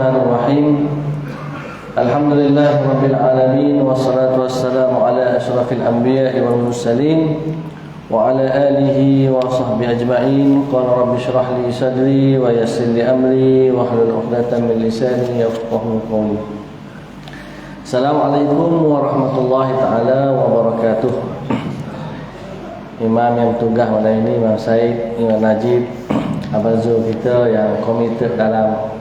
Bismillahirrahmanirrahim. Alhamdulillahirabbil alamin wassalatu wassalamu ala asyrafil anbiya'i wal mursalin wa ala alihi wa sahbihi ajma'in. Qala rabbi shrah li sadri wa yassir li amri wa hlul 'uqdatam min lisani yafqahu qawli. Assalamualaikum warahmatullahi taala wabarakatuh. Imam yang tugas malam ini, Imam Said, Imam Najib, Abang Zul kita yang komited dalam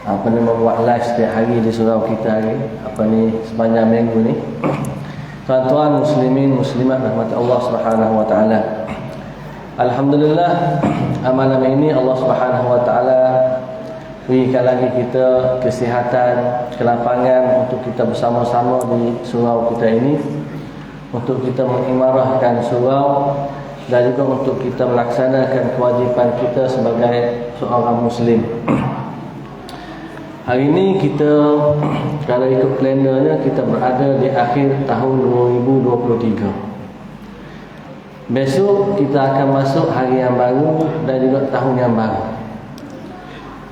membuat live setiap hari di surau kita hari sepanjang minggu ni. Tuan-tuan muslimin muslimat rahmat Allah Subhanahu wa taala. Alhamdulillah, malam ini Allah Subhanahu wa taala berikan lagi kita kesihatan, kelapangan untuk kita bersama-sama di surau kita ini, untuk kita mengimarahkan surau dan juga untuk kita melaksanakan kewajipan kita sebagai seorang muslim. Hari ini kita, kalau ikut kalendernya, kita berada di akhir tahun 2023. Besok kita akan masuk hari yang baru dan juga tahun yang baru.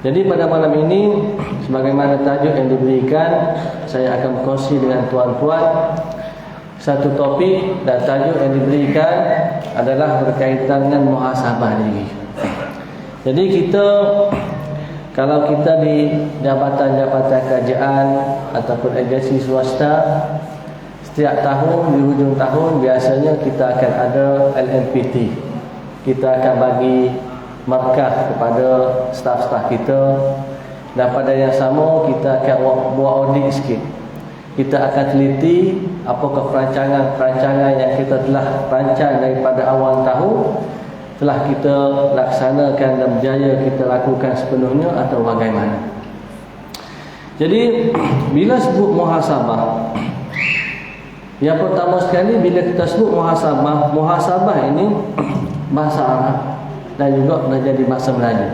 Jadi pada malam ini, sebagaimana tajuk yang diberikan, saya akan berkongsi dengan tuan-tuan satu topik, dan tajuk yang diberikan adalah berkaitan dengan muhasabah diri. Jadi kalau kita di jabatan-jabatan kerajaan ataupun agensi swasta, setiap tahun di hujung tahun biasanya kita akan ada LMPT. Kita akan bagi markah kepada staf-staf kita, dan pada yang sama kita akan buat audit sikit. Kita akan teliti apakah perancangan yang kita telah rancang daripada awal tahun telah kita laksanakan dan berjaya kita lakukan sepenuhnya atau bagaimana. Jadi bila sebut muhasabah, yang pertama sekali bila kita sebut muhasabah ini bahasa Arab dan juga dah jadi bahasa Melayu.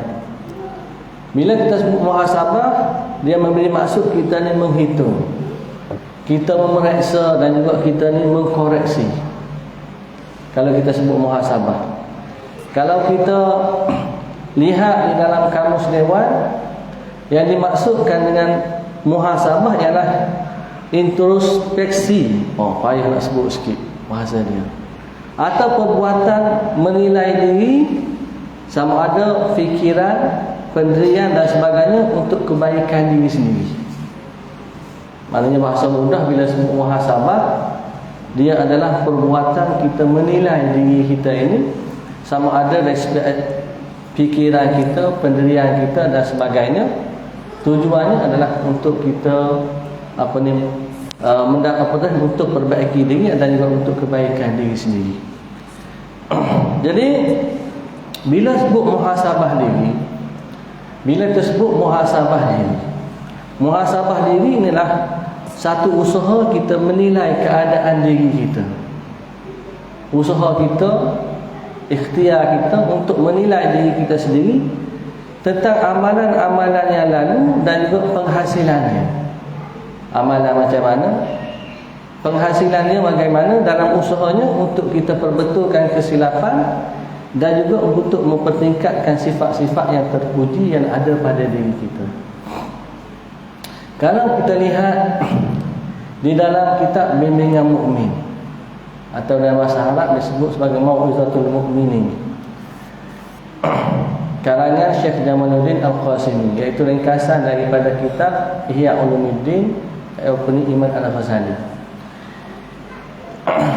Bila kita sebut muhasabah, dia memberi maksud kita ni menghitung, kita memeriksa dan juga kita ni mengkoreksi. Kalau kita sebut muhasabah, kalau kita lihat di dalam kamus dewan, yang dimaksudkan dengan muhasabah ialah introspeksi. Payah nak sebut sikit bahasa dia. Atau perbuatan menilai diri, sama ada fikiran, pendirian dan sebagainya untuk kebaikan diri sendiri. Maknanya bahasa mudah bila sebut muhasabah, dia adalah perbuatan kita menilai diri kita ini, sama ada dari fikiran kita, pendirian kita dan sebagainya. Tujuannya adalah untuk kita untuk perbaiki diri dan juga untuk kebaikan diri sendiri. Jadi bila sebut muhasabah diri, bila tersebut muhasabah diri inilah satu usaha kita menilai keadaan diri kita. Usaha kita, ikhtiar kita untuk menilai diri kita sendiri tentang amalan-amalan yang lalu dan juga penghasilannya. Amalan macam mana, penghasilannya bagaimana, dalam usahanya untuk kita perbetulkan kesilapan dan juga untuk mempertingkatkan sifat-sifat yang terpuji yang ada pada diri kita. Kalau kita lihat di dalam kitab Bimbingan Mukmin, atau dalam bahasa Arab disebut sebagai Mau'izatul Mu'minin, karangan Syekh Jamaluddin Al-Qasimi, iaitu ringkasan daripada kitab Ihya Ulumuddin Ibn Iman Al-Ghazali.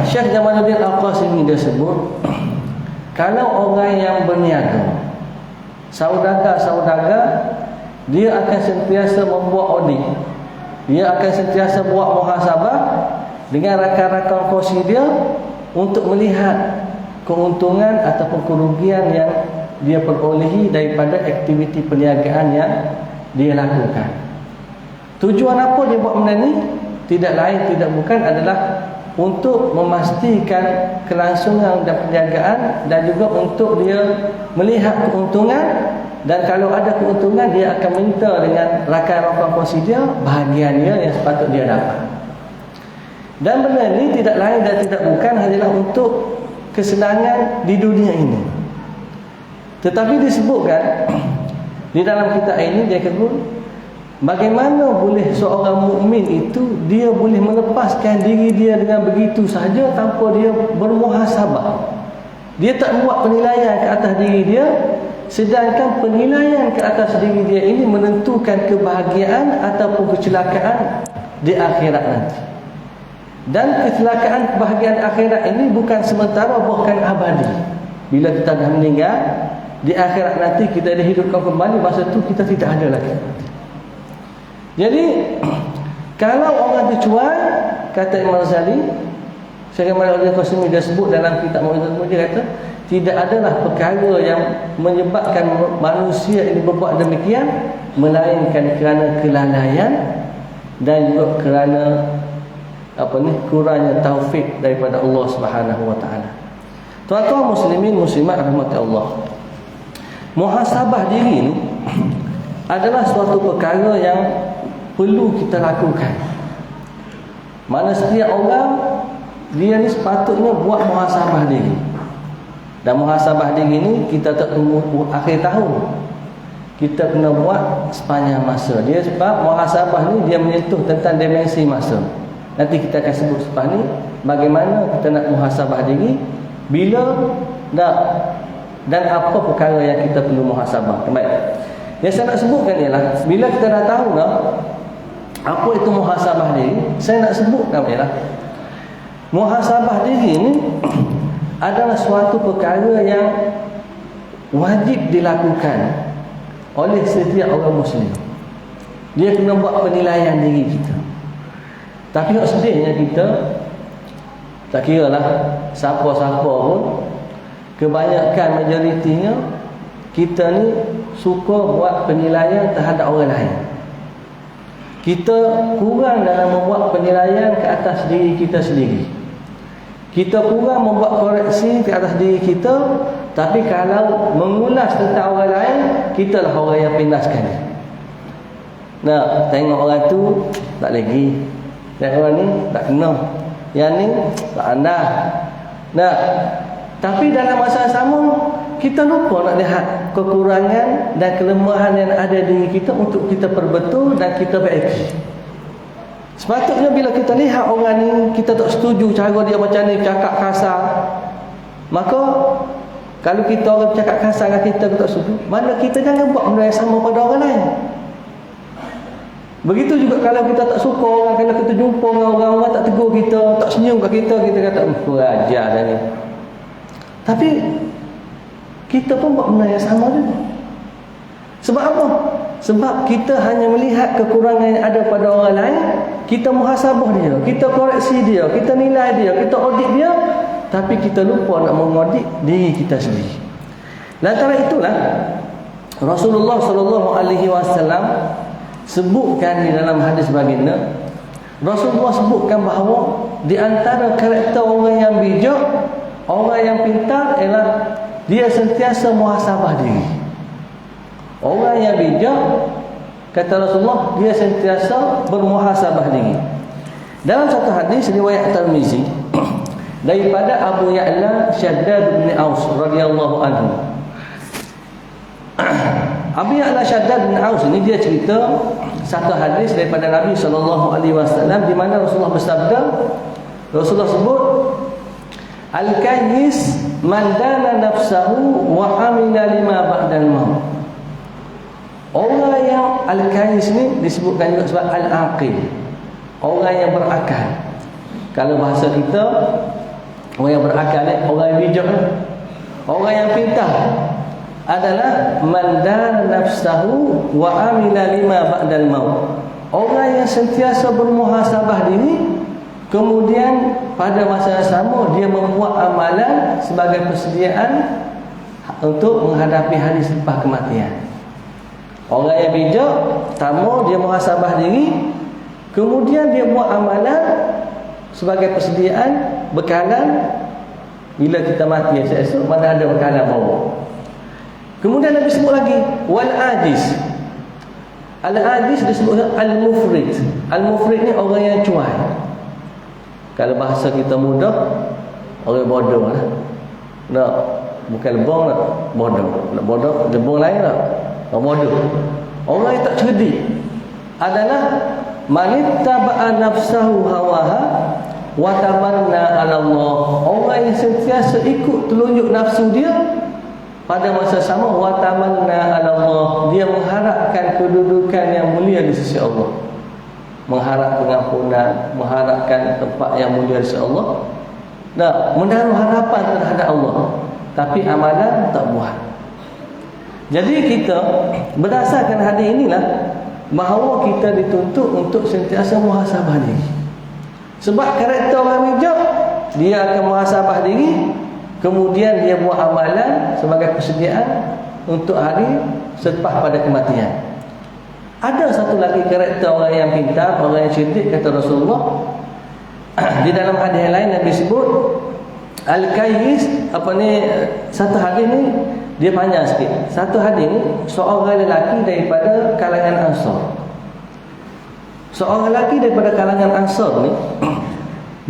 Syekh Jamaluddin Al-Qasimi dia sebut, kalau orang yang berniaga, saudagar, dia akan sentiasa membuat audit, dia akan sentiasa buat muhasabah dengan rakan-rakan kongsi dia untuk melihat keuntungan ataupun kerugian yang dia perolehi daripada aktiviti perniagaan yang dia lakukan. Tujuan apa dia buat benda ni? Tidak lain tidak bukan adalah untuk memastikan kelangsungan dan perniagaan, dan juga untuk dia melihat keuntungan, dan kalau ada keuntungan dia akan minta dengan rakan-rakan kongsi dia bahagian dia yang sepatut dia dapat. Dan benda ini tidak lain dan tidak bukan hanyalah untuk kesenangan di dunia ini. Tetapi disebutkan di dalam kitab ini, dia kata Bagaimana boleh seorang mukmin itu dia boleh melepaskan diri dia dengan begitu sahaja tanpa dia bermuhasabah. Dia tak buat penilaian ke atas diri dia, sedangkan penilaian ke atas diri dia ini menentukan kebahagiaan ataupun kecelakaan di akhirat nanti. Dan kecelakaan kebahagiaan akhirat ini bukan sementara, bahkan abadi. Bila kita dah meninggal, di akhirat nanti kita dihidupkan kembali, masa tu kita tidak ada lagi. Jadi kalau orang tercuai, kata Imam Ghazali, sebagaimana Ibnu Qasim dia sebut dalam kitab Mu'jizat, dia kata tidak adalah perkara yang menyebabkan manusia ini berbuat demikian melainkan kerana kelalaian dan juga kerana kurangnya taufik daripada Allah Subhanahu wa taala. Tuan-tuan muslimin muslimat rahmati Allah. Muhasabah diri ni adalah suatu perkara yang perlu kita lakukan. Mana setiap orang dia ni sepatutnya buat muhasabah diri. Dan muhasabah diri ni kita tak tunggu akhir tahun. Kita kena buat sepanjang masa. Dia sebab muhasabah ni dia menyentuh tentang dimensi masa. Nanti kita akan sebut selepas ni bagaimana kita nak muhasabah diri, bila dan apa perkara yang kita perlu muhasabah. Baik. Yang saya nak sebutkan ialah bila kita dah tahu apa itu muhasabah diri, saya nak sebutkan ialah muhasabah diri ni adalah suatu perkara yang wajib dilakukan oleh setiap orang muslim. Dia kena buat penilaian diri kita. Tapi sedihnya kita tak kira lah siapa-siapa pun, kebanyakan majoritinya kita ni suka buat penilaian terhadap orang lain. Kita kurang dalam membuat penilaian ke atas diri kita sendiri. Kita kurang membuat koreksi ke atas diri kita. Tapi kalau mengulas tentang orang lain, kita lah orang yang pinaskan. Nah, tengok orang tu tak lagi, yang orang ni tak kena, yang ni tak andal. Nah, tapi dalam masa sama kita lupa nak lihat kekurangan dan kelemahan yang ada di diri kita untuk kita perbetul dan kita perbaiki. Sepatutnya bila kita lihat orang ni, kita tak setuju cara dia macam ni, cakap kasar, maka kalau kita orang cakap kasar dengan kita tak setuju, mana kita jangan buat benda yang sama pada orang lain. Begitu juga kalau kita tak suka orang, kalau kita jumpa dengan orang tak tegur kita, tak senyum kat kita, kita kata kurang ajar dah ni. Tapi kita pun buat benda yang sama juga. Sebab apa? Sebab kita hanya melihat kekurangan yang ada pada orang lain, kita muhasabah dia, kita koreksi dia, kita nilai dia, kita audit dia, tapi kita lupa nak mengaudit diri kita sendiri. Lantaran itulah Rasulullah SAW sebutkan di dalam hadis baginda, Rasulullah sebutkan bahawa di antara karakter orang yang bijak, orang yang pintar ialah dia sentiasa muhasabah diri. Orang yang bijak, kata Rasulullah, dia sentiasa bermuhasabah diri. Dalam satu hadis riwayat Tirmizi daripada Abu Ya'la Shaddad bin Aus radhiyallahu anhu. Abu Ya'la Shaddad bin Aus ini dia cerita satu hadis daripada Nabi SAW di mana Rasulullah bersabda, Rasulullah sebut, Al-kayyis man dana nafsahu wa amila lima ba'dal maut. Orang yang al-kayyis ni disebutkan juga sebab al-aqil, orang yang berakal. Kalau bahasa kita, orang yang berakal ni, orang yang bijak ni. Orang yang pintar adalah man dana nafsahu wa amila lima ba'dal maut. Orang yang sentiasa bermuhasabah diri, kemudian pada masa yang sama dia membuat amalan sebagai persediaan untuk menghadapi hari selepas kematian. Orang yang bijak, pertama dia muhasabah diri, kemudian dia buat amalan sebagai persediaan, bekalan bila kita mati esok-esok mana ada bekalan bawa. Kemudian Nabi sebut lagi wal ajiz. Al ajiz disebut al-mufrid. Al-mufrid ni orang yang cuai. Kalau bahasa kita mudah, orang bodoh lah. Tak, bukan lebong lah, bodoh. Nak bodoh, lebong lain lah. Orang bodoh, orang yang tak cerdik. adalah manittaba'a nafsahu hawaha wa tamanna 'ala Allah. Orang yang sentiasa ikut telunjuk nafsu dia, pada masa sama wa tamanna 'ala Allah, dia mengharapkan kedudukan yang mulia di sisi Allah, mengharap pengampunan, mengharapkan tempat yang mulia di sisi Allah. Nah, menaruh harapan terhadap Allah, tapi amalan tak buat. Jadi kita berdasarkan hadis inilah bahawa kita dituntut untuk sentiasa muhasabah diri. Sebab karakter orang bijak, dia akan muhasabah diri, kemudian dia buat amalan sebagai persediaan untuk hari selepas pada kematian. Ada satu lagi karakter orang yang pintar, orang yang cerdik, kata Rasulullah. Di dalam hadis lain Nabi sebut Al-Kayyis, satu hadis ni dia panjang sikit. Satu hadis ni seorang lelaki daripada kalangan Ansar. Seorang lelaki daripada kalangan Ansar ni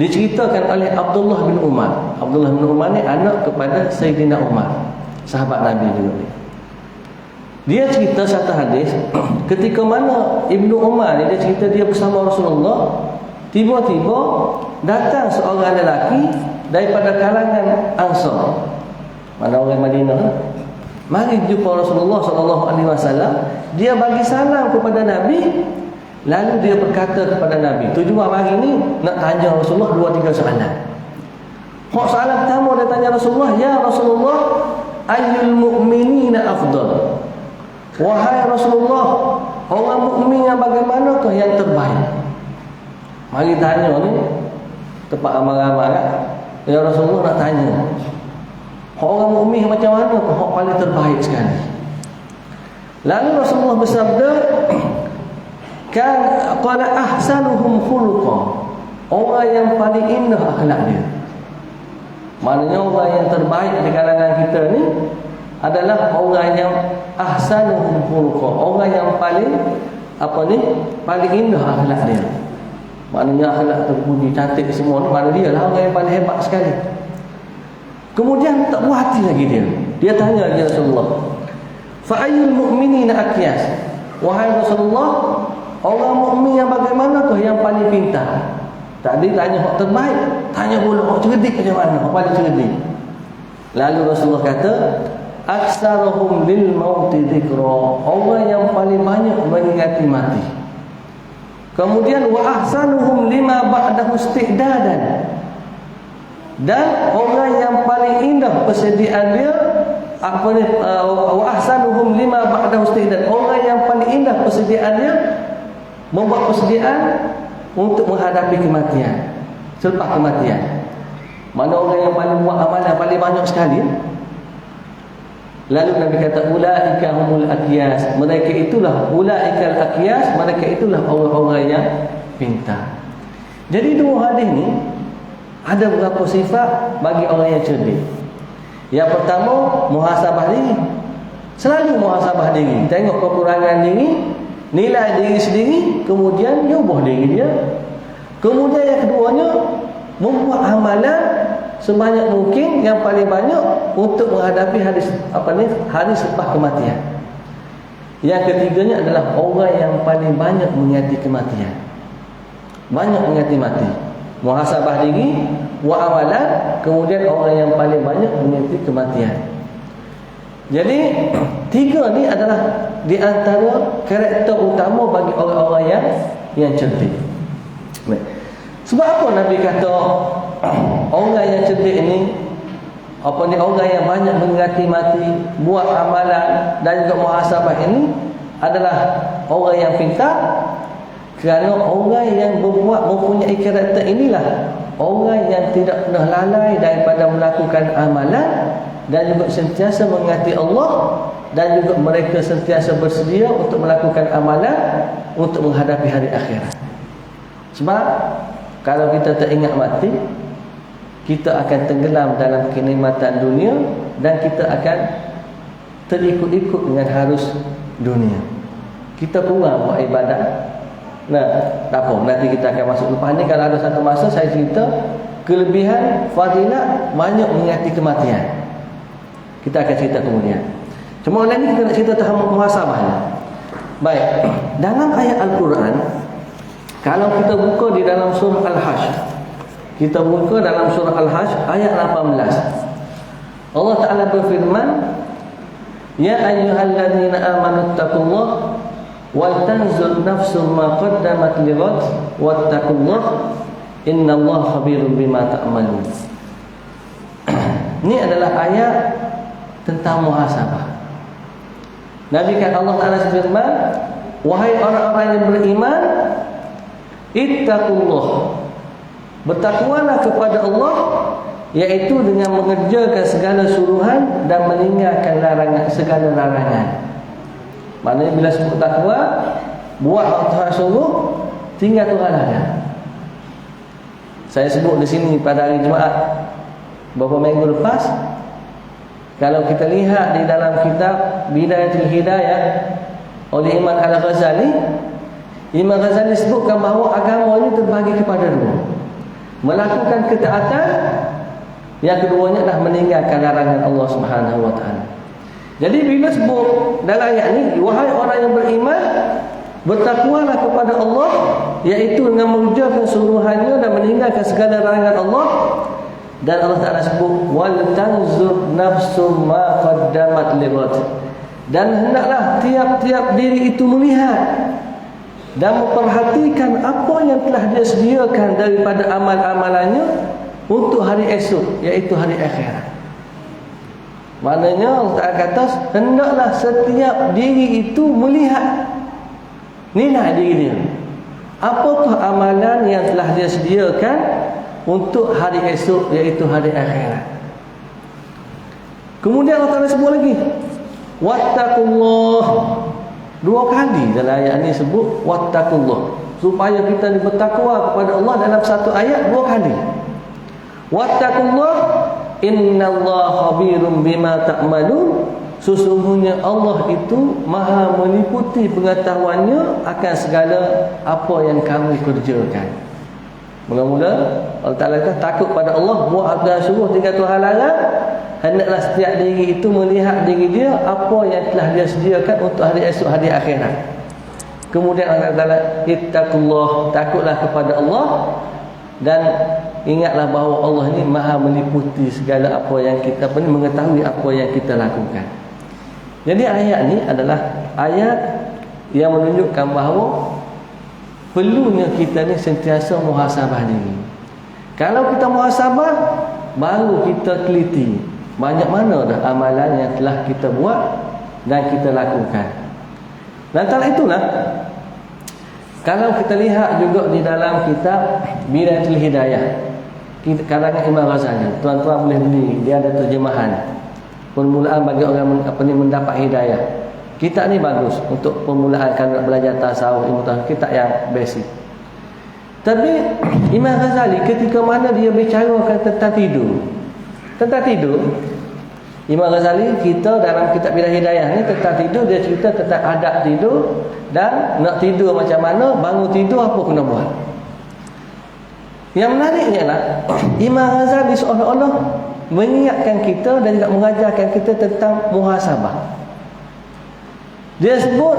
diceritakan oleh Abdullah bin Umar. Abdullah bin Umar ni anak kepada Sayyidina Umar, sahabat Nabi juga. Dia cerita satu hadis, ketika mana Ibnu Umar ni, dia cerita dia bersama Rasulullah, tiba-tiba datang seorang lelaki daripada kalangan Ansar. Mana orang Madinah, mari jumpa Rasulullah SAW. Dia bagi salam kepada Nabi, lalu dia berkata kepada Nabi, tujuan hari ni nak tanya Rasulullah 2-3 soalan. Soalan pertama dia tanya Rasulullah, ya Rasulullah, ayyul mu'minina afdal? Wahai Rasulullah, orang mukmin yang bagaimanakah yang terbaik? Mari tanya ni tempat amal-amal kan? Ya Rasulullah nak tanya, orang mukmin macam mana yang paling terbaik sekali? Lalu Rasulullah bersabda, kan qala ahsanuhum khuluqa, orang yang paling indah akhlak dia. Maknanya orang yang terbaik di kalangan kita ni adalah orang yang ahsanuhum khuluqa, orang yang paling paling indah akhlak dia. Maknanya akhlak terpuji, cantik semua ni, maknanya dia lah orang yang paling hebat sekali. Kemudian tak puas hati lagi dia. Dia tanya lagi Rasulullah, fa ayyul mu'minina aqyas? Wahai Rasulullah, orang mukmin yang bagaimanakah yang paling pintar? Tadi tanya hak terbaik, tanya pula hak cerdik macam mana, hak paling cerdik. Lalu Rasulullah kata, aksaruhum lil mauti dzikra, orang yang paling banyak mengingati mati. Kemudian wa ahsanuhum lima ba'dahu isti'dadan, dan orang yang paling indah persediaan dia wa ahsanuhum lima ba'dahu isti'dadan, orang yang paling indah persediaan dia, membuat persediaan untuk menghadapi kematian, selepas kematian. Mana orang yang paling buat amalan paling banyak sekali. Lalu Nabi kata, ulaika humul aqyas, mereka itulah ulaikal aqyas, mereka itulah orang-orang yang pintar. Jadi dua hadis ni ada beberapa sifat bagi orang yang cerdik. Yang pertama, muhasabah diri. Selalu muhasabah diri, tengok kekurangan diri, nilai diri sendiri, kemudian ubah diri dia. Kemudian yang keduanya, membuat amalan sebanyak mungkin, yang paling banyak untuk menghadapi hari selepas kematian. Yang ketiganya adalah orang yang paling banyak mengingati kematian, banyak mengingati mati. Muhasabah diri, buat amalan, kemudian orang yang paling banyak mengingati kematian. Jadi tiga ni adalah di antara karakter utama bagi orang-orang yang cerdik. Sebab apa Nabi kata orang yang cerdik ni, orang yang banyak mengingati mati, buat amalan dan juga muhasabah ini adalah orang yang pintar? Kerana orang yang mempunyai karakter inilah orang yang tidak pernah lalai daripada melakukan amalan dan juga sentiasa mengingati Allah, dan juga mereka sentiasa bersedia untuk melakukan amalan untuk menghadapi hari akhirat. Sebab kalau kita tak ingat mati, kita akan tenggelam dalam kenikmatan dunia dan kita akan terikut-ikut dengan harus dunia. Kita kurang buat ibadat. Nah, tak apa, nanti kita akan masuk lepas ni. Kalau ada satu masa saya cerita kelebihan fadilat banyak mengingati kematian, kita akan cerita kemudian. Cuma hari ni kita nak cerita tentang muhasabah. Baik, dalam ayat Al-Quran, kalau kita buka di dalam surah Al-Hajj, kita buka dalam surah Al-Hajj ayat 18, Allah Ta'ala berfirman, Ya ayyuhalladzina amanu taqullaha wal tanzur nafsum ma qaddamat lighad wattaqullaha innallaha khabirum bima ta'malun. Ini adalah ayat tentang muhasabah. Nabi kata Allah Ta'ala firman, wahai orang-orang yang beriman, ittaqullah, bertakwalah kepada Allah, yaitu dengan mengerjakan segala suruhan dan meninggalkan larangan, segala larangan. Maknanya bila sebut takwa, buat Allah suruh, tinggal Tuhan ada. Saya sebut di sini pada hari Jumaat beberapa minggu lepas, kalau kita lihat di dalam kitab Bidayatul Hidayah oleh Imam Al-Ghazali, Imam Ghazali sebutkan bahawa agama ini terbagi kepada dua. Melakukan ketaatan, yang keduanya adalah meninggalkan larangan Allah Subhanahu wa taala. Jadi bila sebut dalam ayat ini, wahai orang yang beriman, bertakwalah kepada Allah, iaitu dengan mengerjakan suruhannya dan meninggalkan segala larangan Allah. Dan Allah Ta'ala sebut wal tanzur nafsum ma qaddamat lighad, dan hendaklah tiap-tiap diri itu melihat dan memperhatikan apa yang telah dia sediakan daripada amal-amalannya untuk hari esok, iaitu hari akhirat. Maknanya Allah Ta'ala kata hendaklah setiap diri itu melihat nilai diri dia, apakah amalan yang telah dia sediakan untuk hari esok, iaitu hari akhirat. Kemudian Allah Ta'ala sebut lagi wattaqullah, dua kali dalam ayat ini sebut wattaqullah, supaya kita bertakwa kepada Allah dalam satu ayat dua kali. Wattaqullah innallaha khabirum bima ta'malun, sesungguhnya Allah itu maha meliputi pengetahuannya akan segala apa yang kamu kerjakan. Mula-mula Allah Ta'ala kata takut pada Allah, buat apa suruh, tinggal Tuhan larang. Hendaklah setiap diri itu melihat diri dia apa yang telah dia sediakan untuk hari esok, hari akhirat. Kemudian Allah Ta'ala ittaqullah, takutlah kepada Allah, dan ingatlah bahawa Allah ini maha meliputi segala apa yang kita mengetahui apa yang kita lakukan. Jadi ayat ini adalah ayat yang menunjukkan bahawa perlunya kita ni sentiasa muhasabah diri. Kalau kita muhasabah, baru kita teliti banyak mana dah amalan yang telah kita buat dan kita lakukan. Lantaran itulah, kalau kita lihat juga di dalam kitab Bidayatul Hidayah karangan Imam Ghazali, tuan-tuan boleh beli, dia ada terjemahan permulaan bagi orang mendapat hidayah. Kitab ni bagus untuk permulaan kalau nak belajar tasawuf, ilmu tasawuf, kitab yang basic. Tapi Imam Ghazali ketika mana dia bicarakan tentang tidur, Imam Ghazali kita dalam kitab Bidayatul Hidayah ni tentang tidur, dia cerita tentang adab tidur dan nak tidur macam mana, bangun tidur apa kena buat. Yang menariknya lah, Imam Ghazali seolah-olah mengingatkan kita dan juga mengajarkan kita tentang muhasabah. Dia sebut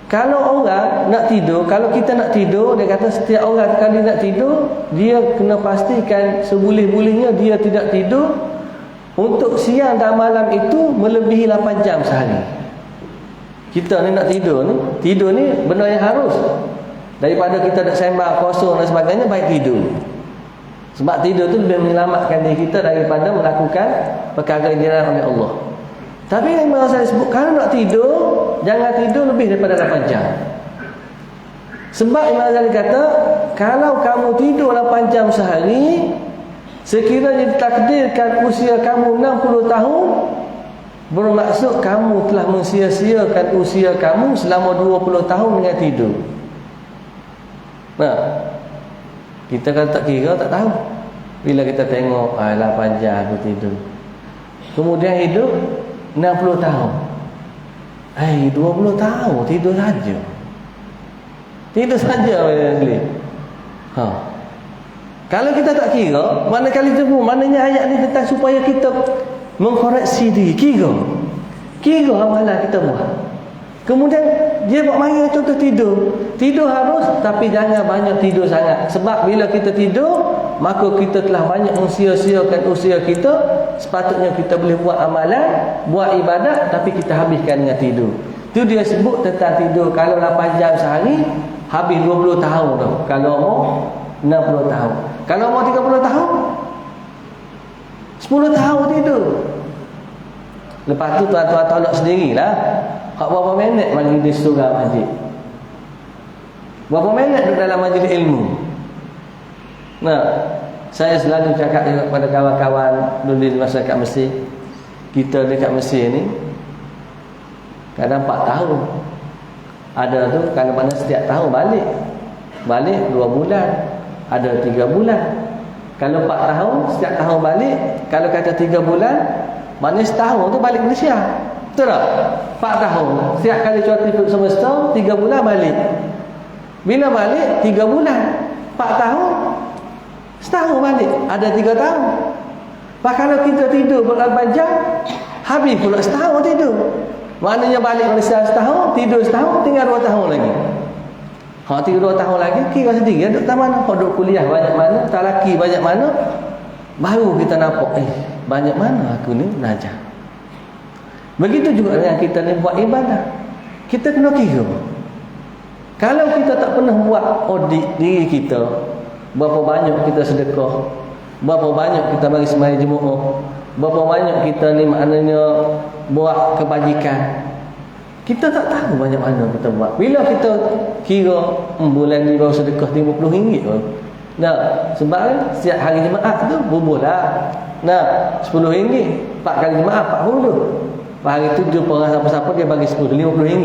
kalau orang nak tidur, kalau kita nak tidur, dia kata setiap orang kali nak tidur, dia kena pastikan seboleh-bolehnya dia tidak tidur untuk siang dan malam itu melebihi 8 jam sehari. Kita ni nak tidur ni benda yang harus. Daripada kita nak sembang kosong dan sebagainya, baik tidur. Sebab tidur tu lebih menyelamatkan diri kita daripada melakukan perkara yang dilarang oleh Allah. Tapi yang saya sebut, kalau nak tidur, jangan tidur lebih daripada 8 jam. Sebab Imam Ghazali kata, kalau kamu tidur 8 jam sehari, sekiranya ditakdirkan usia kamu 60 tahun, bermaksud kamu telah mensia-siakan usia kamu selama 20 tahun dengan tidur. Nah, kita kan tak kira, tak tahu. Bila kita tengok 8 jam aku tidur, kemudian hidup 60 tahun, 20 tahun tidur saja. Tidur saja Kalau kita tak kira, mana kali tu, maknanya ayat ni tentang supaya kita mengkoreksi diri. Kira amalan kita buat. Kemudian dia buat main contoh tidur. Tidur harus, tapi jangan banyak tidur sangat. Sebab bila kita tidur, maka kita telah banyak mensia-siakan usia kita. Sepatutnya kita boleh buat amalan, buat ibadat, tapi kita habiskan dengan tidur. Itu dia sebut tentang tidur. Kalau 8 jam sehari, habis 20 tahun tu. Kalau umur 60 tahun. Kalau umur 30 tahun, 10 tahun tidur. Lepas tu tuan-tuan tolak sendirilah. Hak berapa minit majlis surah masjid? Berapa minit duduk dalam majlis ilmu? Nah, saya selalu cakap juga kepada kawan-kawan dulu di masyarakat Mesir. Kita dekat Mesir ni kadang 4 tahun. Ada tu kadang-kadang setiap tahun balik. Balik 2 bulan. Ada 3 bulan. Kalau 4 tahun, setiap tahun balik. Kalau kata 3 bulan, maknanya setahun tu balik Malaysia. Betul tak? 4 tahun. Setiap kali cuti semester, 3 bulan balik. Bila balik, 3 bulan. 4 tahun, setahun balik. Ada 3 tahun. Pak kalau kita tidur ber-8 jam, habis pula setahun tidur. Maknanya balik Malaysia setahun, tidur setahun, tinggal 2 tahun lagi. Kalau tinggal 2 tahun lagi, kira sendiri duduk tak mana. Kalau duduk kuliah banyak mana, tak laki banyak mana, baru kita nampak, banyak mana aku ni belajar. Begitu juga dengan kita ni buat ibadah. Kita kena kira. Kalau kita tak pernah buat audit diri kita, berapa banyak kita sedekah, berapa banyak kita bagi sembahyang Jumaat, berapa banyak kita ni maknanya buat kebajikan, kita tak tahu banyak mana kita buat. Bila kita kira bulan ni baru sedekah RM50 pun. Nah, sebab setiap hari Jumaat tu bubuhlah. Nah, RM10, 4 kali Jumaat 40. Hari tu jumpa orang siapa-siapa dia bagi RM50.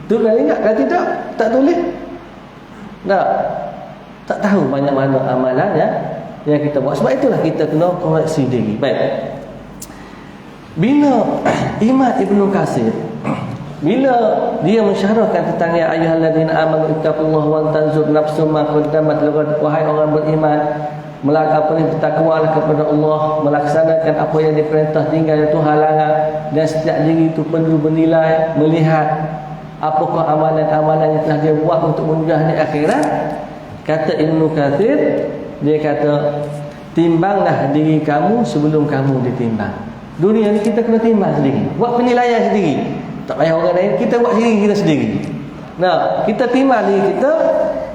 Tu dah ingat, kalau tidak tak tulis. Tak tahu banyak mana amalan yang kita buat. Sebab itulah kita kena koreksi diri. Baik. Bila Imam Ibn Katsir bila dia mensyarahkan tentang ya ayyuhalladzina amanu ittaqullaha wa tanzur nafsum ma qaddamat lighad, wahai orang beriman, melakukan bertakwalah kepada Allah, melaksanakan apa yang diperintah, tinggal Tuhan larang, dan setiap diri itu perlu bernilai, melihat apakah amalan-amalan yang telah dia buat untuk menuju di akhirat. Kata Ibnu Katsir, dia kata, timbanglah diri kamu sebelum kamu ditimbang. Dunia ni kita kena timbang sendiri, buat penilaian sendiri. Tak payah orang lain, kita buat diri kita sendiri. Nah, kita timbang diri kita.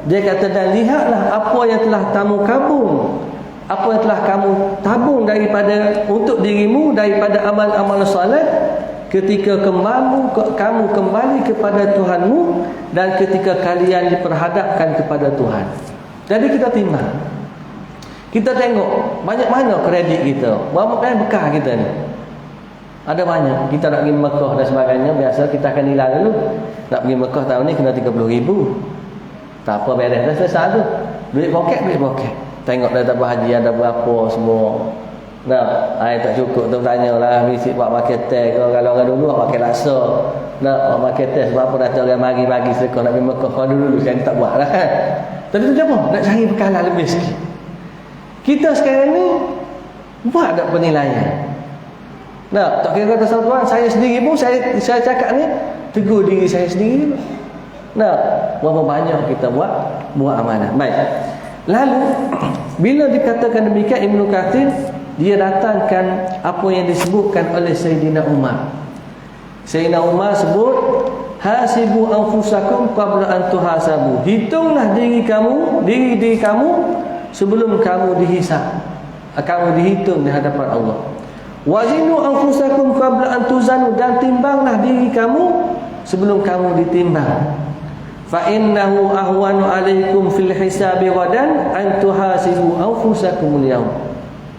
Dia kata, dan lihatlah apa yang telah kamu kabung, apa yang telah kamu tabung daripada untuk dirimu daripada amal-amal soleh ketika kamu kembali kepada Tuhanmu dan ketika kalian diperhadapkan kepada Tuhan. Jadi kita timbang, kita tengok banyak mana kredit kita, berapa banyak bekah kita ni. Ada banyak. Kita nak pergi Mekah dan sebagainya, biasa kita akan nilai dulu. Nak pergi Mekah tahun ni kena 30,000. Tak apa, beres dah selesai tu. Duit poket. Tengok dah dapat haji ada berapa semua. Nah, tak cukup tu tanyalah mesti buat pakai teh ke, kalau orang dulu buat pakai laksa. Nak buat pakai teh sebab apa datang orang mari-mari sedekah nak pergi Mekah. Kalau dulu saya tak buat lah kan. Tapi tu apa? Nak cari bekalan lebih sikit. Kita sekarang ni buat tak penilaian. Nah, tak kira kata tuan, saya sendiri pun saya cakap ni tegur diri saya sendiri. Nah, berapa banyak kita buat amalan. Baik. Lalu bila dikatakan demikian, Ibnu Katsir dia datangkan apa yang disebutkan oleh Sayyidina Umar. Sayyidina Umar sebut, hasibu anfusakum qabla an tuhasabu. Hitunglah diri kamu sebelum kamu dihisab. Kamu dihitung di hadapan Allah. Wazinu anfusakum qabla an tuzanu, dan timbanglah diri kamu sebelum kamu ditimbang. Fa innahu ahwanu alaikum fil hisabi ghadan an tuhasibu anfusakum al-yawm.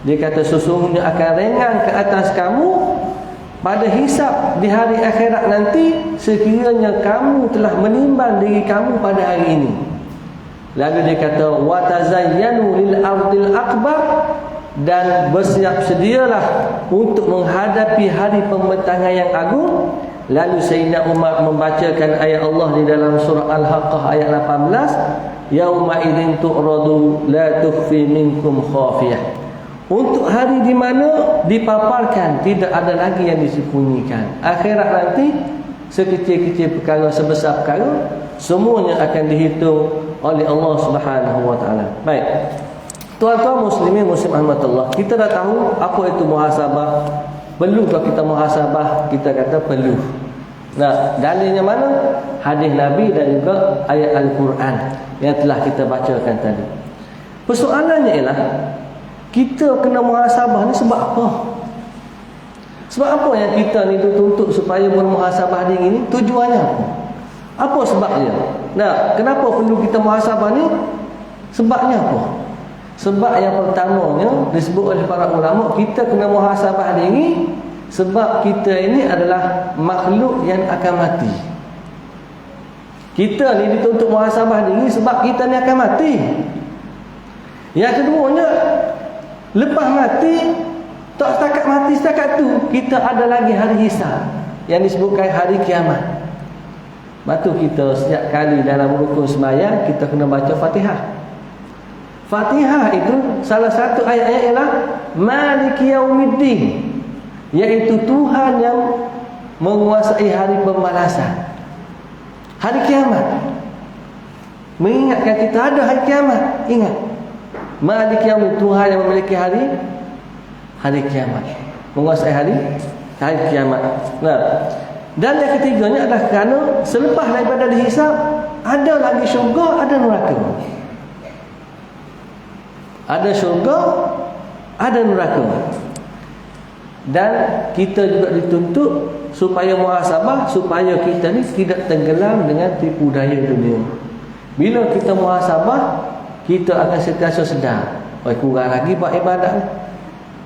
Dia kata sesungguhnya akan ringan ke atas kamu pada hisab di hari akhirat nanti sekiranya kamu telah menimbang diri kamu pada hari ini. Lalu dia kata wa tazayyanu lil ardil akbar, dan bersiap sedialah untuk menghadapi hari pembentangan yang agung. Lalu Sayyidina Umar membacakan ayat Allah di dalam surah Al-Haqqah ayat 18, yauma idzin tu'radu la tukhfi minkum khafiyah. Untuk hari di mana dipaparkan, tidak ada lagi yang disembunyikan. Akhirat nanti sekecil-kecil perkara, sebesar perkara, semuanya akan dihitung oleh Allah Subhanahu wa taala. Baik. Tuan-tuan muslimin muslim rahmatullah, kita dah tahu apa itu muhasabah. Perlukah kita muhasabah? Kita kata perlu. Nah, dalilnya mana? Hadis Nabi dan juga ayat Al-Quran yang telah kita bacakan tadi. Persoalannya ialah kita kena muhasabah ni sebab apa? Sebab apa yang kita ni dituntut supaya bermuhasabah diri ni? Tujuannya apa? Apa sebabnya? Nah, kenapa perlu kita muhasabah ni? Sebabnya apa? Sebab yang pertamanya disebut oleh para ulama, kita kena muhasabah diri sebab kita ini adalah makhluk yang akan mati. Kita ni dituntut muhasabah diri sebab kita ni akan mati. Yang keduanya, lepas mati, tak setakat mati setakat tu, kita ada lagi hari hisab yang disebutkan hari kiamat. Batu kita setiap kali dalam rukun sembahyang kita kena baca Fatihah. Fatihah itu salah satu ayat-ayat ialah Maliki Yaumiddin, iaitu Tuhan yang menguasai hari pembalasan, hari kiamat. Mengingatkan kita ada hari kiamat. Ingat, Maliki Yaumiddin, Tuhan yang memiliki hari kiamat, menguasai hari kiamat. Nah, dan yang ketiganya adalah kerana selepas daripada dihisab, ada lagi syurga, ada neraka. Ada syurga, ada neraka. Dan kita juga dituntut supaya muhasabah, supaya kita ni tidak tenggelam dengan tipu daya dunia. Bila kita muhasabah, kita akan sentiasa sedar, kurang lagi buat ibadat,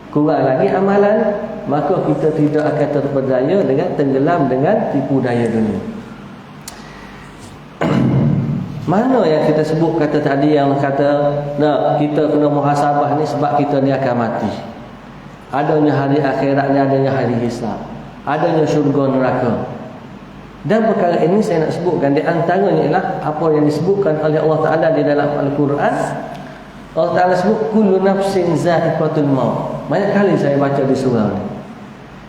kurang lagi amalan, maka kita tidak akan terpedaya dengan tenggelam dengan tipu daya dunia. Mana yang kita sebut kata tadi yang kata nak kita kena muhasabah ni sebab kita ni akan mati. Adanya hari akhirat ni, adanya hari hisab, adanya syurga neraka. Dan perkara ini saya nak sebutkan di antaranya ialah apa yang disebutkan oleh Allah Taala di dalam Al-Quran. Allah Taala sebut kullu nafsin za'iqatul maut. Banyak kali saya baca di surah ni.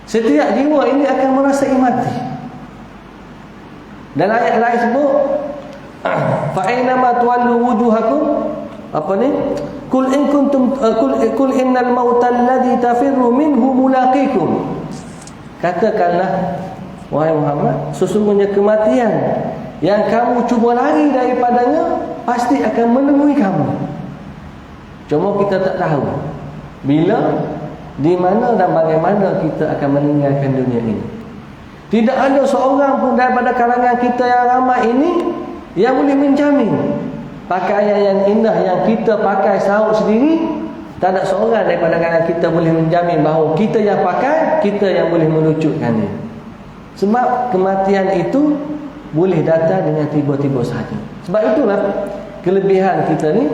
Setiap jiwa ini akan merasai mati. Dan ayat lain sebut fa aynama tuwallu wujuhakum, apa ni, kul in kuntum kul innal mauta alladhi tafirru minhu mulaqikum. Katakanlah wahai Muhammad, sesungguhnya kematian yang kamu cuba lari daripadanya pasti akan menemui kamu. Cuma kita tak tahu bila, di mana dan bagaimana kita akan meninggalkan dunia ini. Tidak ada seorang pun daripada kalangan kita yang ramai ini yang boleh menjamin pakaian yang indah yang kita pakai sahut sendiri. Tak ada seorang daripada kalangan kita boleh menjamin bahawa kita yang pakai, kita yang boleh melucutkan dia. Sebab kematian itu boleh datang dengan tiba-tiba sahaja. Sebab itulah kelebihan kita ni,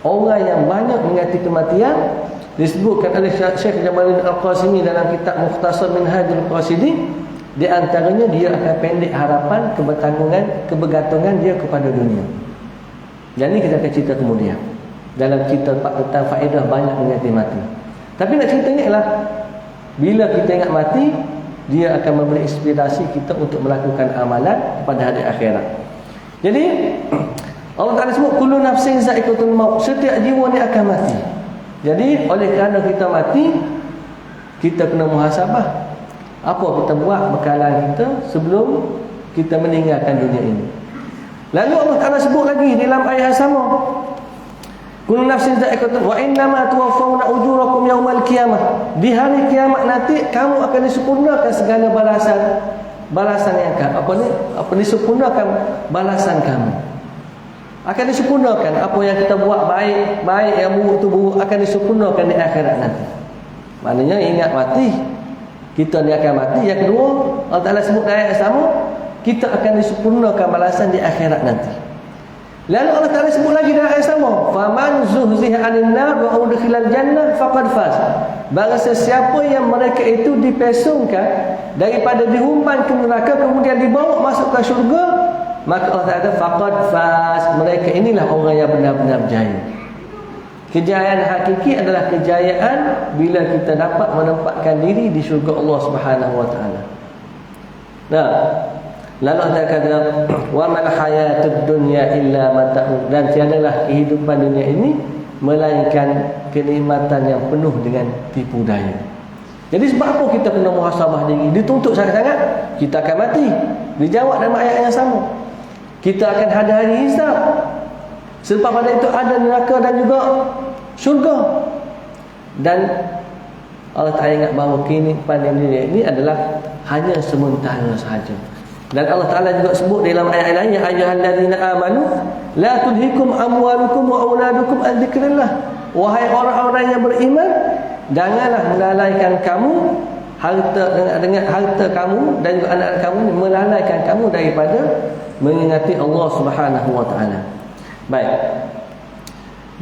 orang yang banyak mengingati kematian, disebutkan oleh Syekh Jamaluddin Al-Qasimi dalam kitab Mukhtasar Minhajul Qasidin. Di antaranya dia akan pendek harapan kebergantungan dia kepada dunia. Jadi kita akan cerita kemudian dalam cerita tentang faedah banyak mengingati mati. Tapi nak ceritanya ialah bila kita ingat mati, dia akan memberi inspirasi kita untuk melakukan amalan pada hari akhirat. Jadi Allah Ta'ala sebut kullu nafsin za'iqatul maut, setiap jiwa ni akan mati. Jadi oleh kerana kita mati, kita kena muhasabah apa kita buat bekalan kita sebelum kita meninggalkan dunia ini. Lalu Allah Ta'ala sebut lagi dalam ayat yang sama, kullu nafsin za'iqatul wa innama tuwaffawna ujurakum yaumal qiyamah. Di hari kiamat nanti kamu akan disempurnakan segala balasan yang disempurnakan balasan kamu. Akan disempurnakan apa yang kita buat baik yang buruk tu buruk akan disempurnakan di akhirat nanti. Maknanya ingat mati, kita ni akan mati. Yang kedua, Allah Ta'ala sebut ayat yang sama, kita akan disempurnakan balasan di akhirat nanti. Lalu Allah Ta'ala sebut lagi dalam ayat yang sama, faman zuhziha 'anil nar wa udkhilal jannah faqad faz. Barang sesiapa yang mereka itu dipesongkan daripada dihumban ke neraka kemudian dibawa masuk ke syurga, maka Allah Ta'ala faqad faz, mereka inilah orang yang benar-benar berjaya. Kejayaan hakiki adalah kejayaan bila kita dapat menempatkan diri di syurga Allah Subhanahu wa taala. Nah, Lalu Allah kata, wa mal hayatud dunya illa mata'u, dan tiadalah kehidupan dunia ini melainkan kenikmatan yang penuh dengan tipu daya. Jadi sebab apa kita kena muhasabah diri? Dituntut sangat-sangat, kita akan mati. Dijawab dalam ayat yang sama. Kita akan ada hari hisab. Selepas pada itu ada neraka dan juga syurga. Dan Allah Ta'ala ingat bahawa kehidupan dunia ini adalah hanya sementara sahaja. Dan Allah Ta'ala juga sebut dalam ayat lain, ya ayyuhallazina amanu la tulhikum amwalukum wa auladukum an dzikrillah. Wahai orang-orang yang beriman, janganlah melalaikan kamu dengan harta kamu dan juga anak kamu, melalaikan kamu daripada mengingati Allah Subhanahu wa taala. Baik.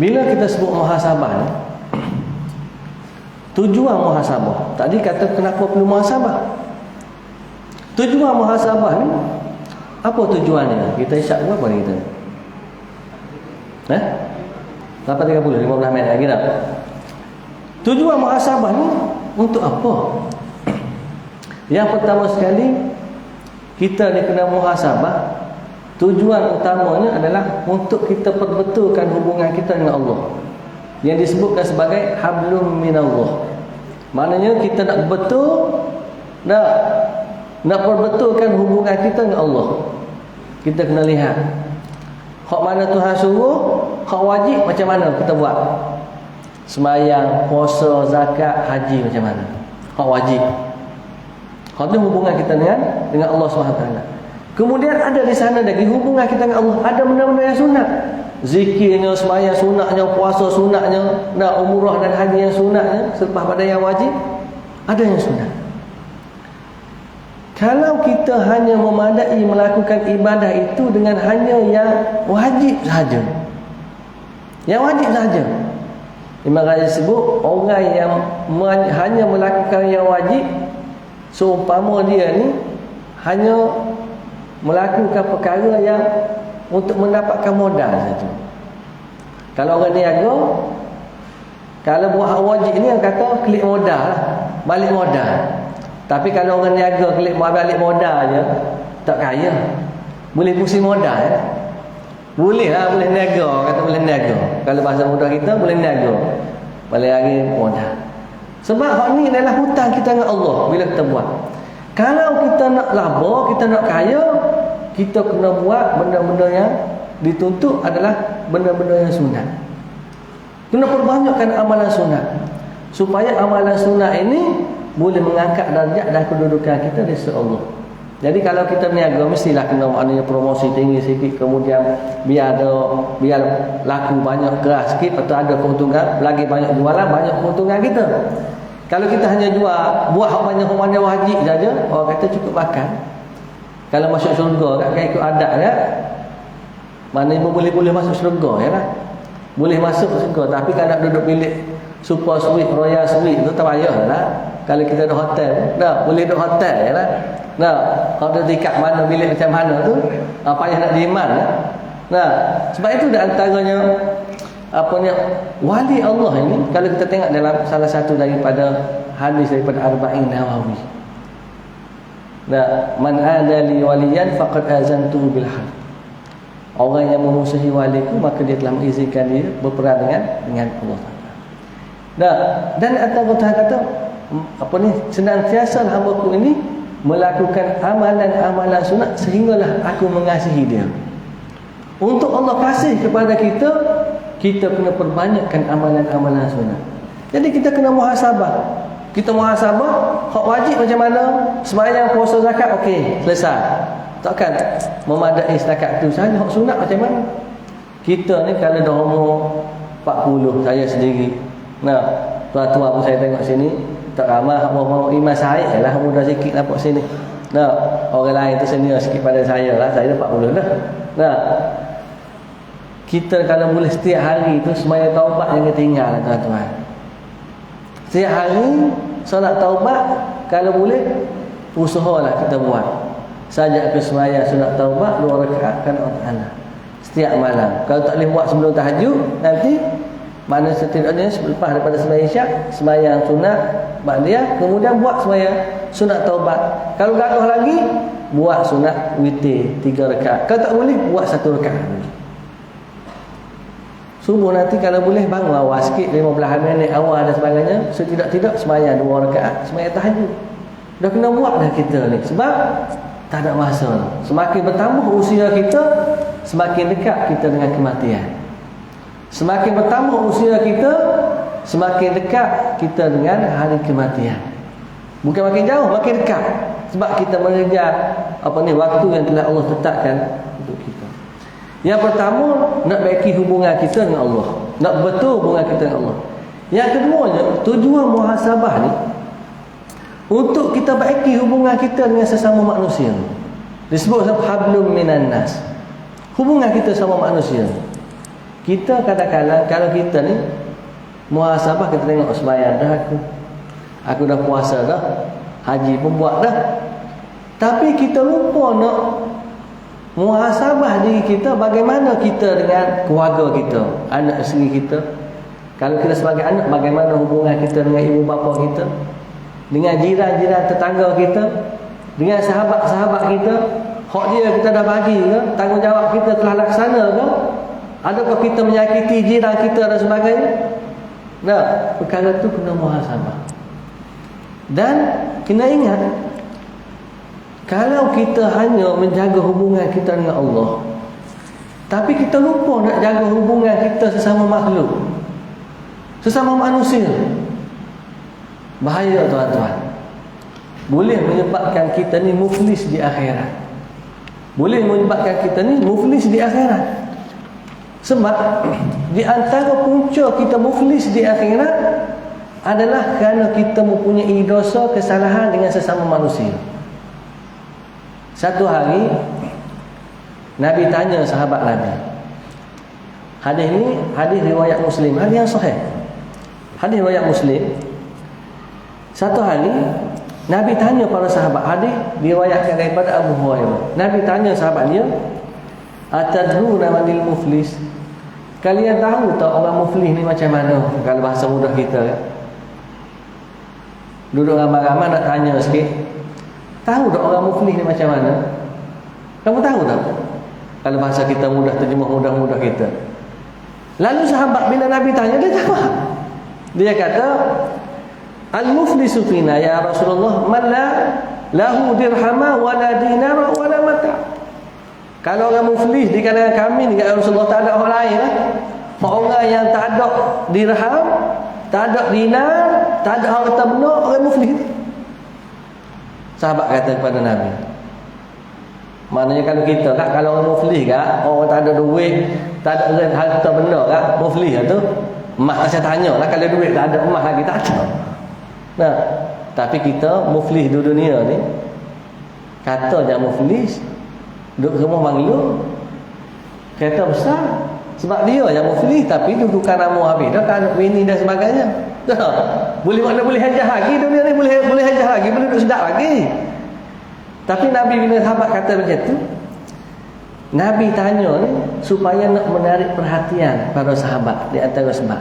Bila kita sebut muhasabah ni, tujuan muhasabah. Tadi kata kenapa perlu muhasabah? Tujuan muhasabah ni apa tujuannya? Kita isyak berapa ni kita? 8.30, 15 minit lagi dah. Tujuan muhasabah ni untuk apa? Yang pertama sekali, kita ni kena muhasabah. Tujuan utamanya adalah untuk kita perbetulkan hubungan kita dengan Allah, yang disebutkan sebagai hablum minallah. Maknanya kita nak betul, nak perbetulkan hubungan kita dengan Allah. Kita kena lihat hak mana Tuhan suruh, hak wajib macam mana kita buat. Sembahyang, puasa, zakat, haji macam mana? Hak wajib. Hak tu hubungan kita dengan Allah SWT. Kemudian ada di sana lagi hubungan kita dengan Allah, ada benda-benda yang sunat. Zikirnya, sembahyang sunatnya, puasa sunatnya, umrah dan haji yang sunatnya, selepas pada yang wajib, ada yang sunat. Kalau kita hanya memadai melakukan ibadah itu dengan hanya yang wajib sahaja, yang wajib sahaja, Imam Ghazali sebut orang yang hanya melakukan yang wajib, seumpama dia ni hanya melakukan perkara yang untuk mendapatkan modal saja. Kalau orang niaga, kalau buat hak wajib ni yang kata klik modal lah, balik modal. Tapi kalau orang niaga klik balik modal je, tak kaya. Boleh pusing modal ya? Boleh lah, boleh niaga. Kata boleh niaga. Kalau bahasa mudah kita, boleh niaga. Balik lagi modal. Sebab hak ni adalah hutang kita dengan Allah bila kita buat. Kalau kita nak laba, kita nak kaya, kita kena buat benda-benda yang dituntut adalah benda-benda yang sunat. Kena perbanyakkan amalan sunat, supaya amalan sunat ini boleh mengangkat darjat dan kedudukan kita di sisi Allah. Jadi kalau kita niaga, mestilah kena maknanya promosi tinggi sikit, kemudian biar laku banyak, keras sikit, atau ada keuntungan, lagi banyak jualan, banyak keuntungan kita. Kalau kita hanya buat hak banyak wajib saja, orang kata cukup makan. Kalau masuk syurga kan ikut adat kan, maknanya boleh masuk syurga ya lah. Boleh masuk syurga, tapi kalau nak duduk bilik super suite, royal suite tu tak payahlah. Kalau kita ada hotel, boleh duduk hotel ya lah. Hotel tingkat mana, bilik macam mana tu, payah nak diiman lah. Sebab itu dah antaranya wali Allah ini, kalau kita tengok dalam salah satu daripada hadis daripada Arba'in Nawawi, man adali waliyan faqad azantu bil harb. Orang yang memusuhi waliku, maka dia telah mengizinkan dia berperang dengan Allah Taala. Dan antara Tuhan kata senantiasa hamba-Ku ini melakukan amalan-amalan sunat sehinggalah Aku mengasihi dia. Untuk Allah kasih kepada kita, kita kena perbanyakkan amalan-amalan sunat. Jadi kita kena muhasabah. Kita muhasabah, hak wajib macam mana? Sembahyang, puasa, zakat, okey, selesai. Takkan memadai setakat tu saja. Hak sunat macam mana? Kita ni kalau dah umur 40, saya sendiri. Tua-tua pun saya tengok sini, tak ramah mau iman saya lah, muda sikit nampak sini. Orang lain tu senior sikit pada saya lah, saya dah 40 dah. Kita kalau boleh setiap hari tu sembahyang taubat jangan tinggal tuan-tuan. Setiap hari solat taubat, kalau boleh usahalah kita buat. Sajak ke sembahyang sunat taubat 2 rakaat kan Allah Taala setiap malam. Kalau tak boleh buat sebelum tahajud, nanti mana setidaknya selepas daripada sembahyang Isyak, sembahyang sunat ba'diyah, kemudian buat sembahyang sunat taubat. Kalau gagah lagi, buat sunat witir 3 rakaat. Kalau tak boleh, buat 1 rakaat. Subuh nanti kalau boleh bangun awal sikit 15 minit awal dan sebagainya. Setidak-tidak sembahyang 2 rakaat, sembahyang tahajud. Dah kena buat dah kita ni. Sebab tak ada masa. Semakin bertambah usia kita, semakin dekat kita dengan kematian. Semakin bertambah usia kita, semakin dekat kita dengan hari kematian. Bukan makin jauh, makin dekat. Sebab kita mengejar waktu yang telah Allah tetapkan untuk kita. Yang pertama, nak baiki hubungan kita dengan Allah. Nak betul hubungan kita dengan Allah. Yang keduanya, tujuan muhasabah ni untuk kita baiki hubungan kita dengan sesama manusia. Disebut hablum minan nas. Hubungan kita sama manusia. Kita kadang-kadang kalau kita ni muhasabah, kita tengok sembahyang dah aku dah puasa dah, haji pun buat dah. Tapi kita lupa nak muhasabah diri kita, bagaimana kita dengan keluarga kita, anak isteri kita. Kalau kita sebagai anak, bagaimana hubungan kita dengan ibu bapa kita, dengan jiran-jiran tetangga kita, dengan sahabat-sahabat kita. Hak dia kita dah bagi ke? Tanggungjawab kita telah laksana ke? Adakah kita menyakiti jiran kita dan sebagainya? Nah, perkara tu kena muhasabah. Dan kena ingat, kalau kita hanya menjaga hubungan kita dengan Allah, tapi kita lupa nak jaga hubungan kita sesama makhluk, sesama manusia, bahaya tuan-tuan. Boleh menyebabkan kita ni muflis di akhirat. Boleh menyebabkan kita ni muflis di akhirat. Sebab di antara punca kita muflis di akhirat adalah kerana kita mempunyai dosa kesalahan dengan sesama manusia. Satu hari Nabi tanya sahabat Nabi. Hadis ni hadis riwayat Muslim, hadis yang sahih. Hadis riwayat Muslim. Satu hari Nabi tanya para sahabat, hadis diriwayatkan daripada Abu Hurairah. Nabi tanya sahabat dia, "Atadruna manil muflis?" Kalian tahu tak orang muflis ni macam mana? Kalau bahasa mudah kita kan? Duduk ramai-ramai nak tanya sikit. Tahu tak orang muflis ni macam mana? Kamu tahu tak? Kalau bahasa kita mudah, terjemah mudah-mudah kita. Lalu sahabat bila Nabi tanya, dia jawab. Dia kata, "Al-muflisu fina ya Rasulullah man la lahu dirhama wala dinara wala mata." Kalau orang muflis di kalangan kami ni, Rasulullah, tak ada orang lain lah. Orang yang tak ada dirham, tak ada dinar, tak ada harta benda, orang muflis. Sahabat kata kepada Nabi, maknanya kalau kita kan, kalau orang muflis kan, orang tak ada duit, tak ada harta benda kan, muflis tu. Mak saya tanya lah, kalau duit tak ada, emas lagi tak ada. Nah, tapi kita muflis di dunia ni, kata jangan muflis, duduk rumah banglo, kereta besar, sebab dia yang muflis, tapi dudukan ramu habis dah, anak bini dan sebagainya. Boleh hajah lagi dunia ni, boleh hajah lagi, boleh duduk sedap lagi. Tapi Nabi bila sahabat kata macam tu, Nabi tanya ni supaya nak menarik perhatian para sahabat di antara sebab.